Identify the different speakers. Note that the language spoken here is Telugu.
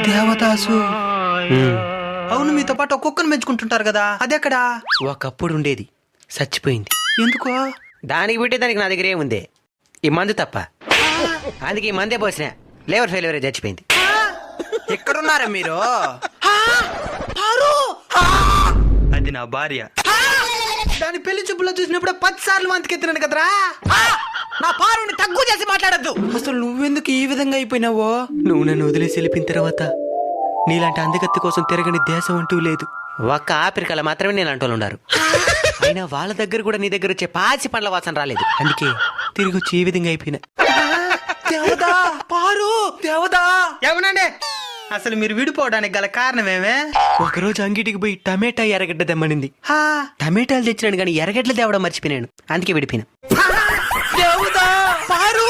Speaker 1: దేవదాసు. అవును, మీతో పాటు ఒక కుక్కను పెంచుకుంటుంటారు కదా, అదెక్కడా?
Speaker 2: ఒకప్పుడు ఉండేది, చచ్చిపోయింది.
Speaker 1: ఎందుకో?
Speaker 2: దానికి పెట్టేదానికి నా దగ్గర ఏముంది, ఈ మందు తప్ప. అందుకే ఈ మందే పోసిన, లేవర్ ఫెయిల్యూర్ చచ్చిపోయింది.
Speaker 1: ఎక్కడున్నారా మీరు? అది నా భార్య. దాని పెళ్లి చూపులో చూసినప్పుడు 10 సార్లు వంతకెత్తినాను కదరా. నా పారుని తగ్గు చేసి మాట్లాడద్దు. అసలు నువ్వెందుకు ఈ విధంగా అయిపోయినావో?
Speaker 2: నువ్వు నన్ను వదిలేసి వెళ్ళిపోయిన తర్వాత నీలాంటి అందగత్తి కోసం తిరగని దేశం అంటూ లేదు. ఒక్క ఆఫ్రికాలో మాత్రమే నేను అంటూ ఉన్నారు. అయినా వాళ్ళ దగ్గర కూడా నీ దగ్గర వచ్చే పాచి పండ్ల వాసన రాలేదు. అందుకే తిరిగి వచ్చి ఈ విధంగా అయిపోయినా.
Speaker 1: దేవదా, పారు, దేవదా. ఏమనండి, అసలు మీరు విడిపోవడానికి గల కారణమేమే?
Speaker 2: ఒకరోజు అంగిటికి పోయి టమాటా ఎర్రగడ్డ తెమ్మనింది. టమాటాలు తెచ్చినాను కానీ ఎర్రగడ్డలు తేవడం మర్చిపోయినాను. అందుకే విడిపోయినా.
Speaker 1: దేవుడా, పారు.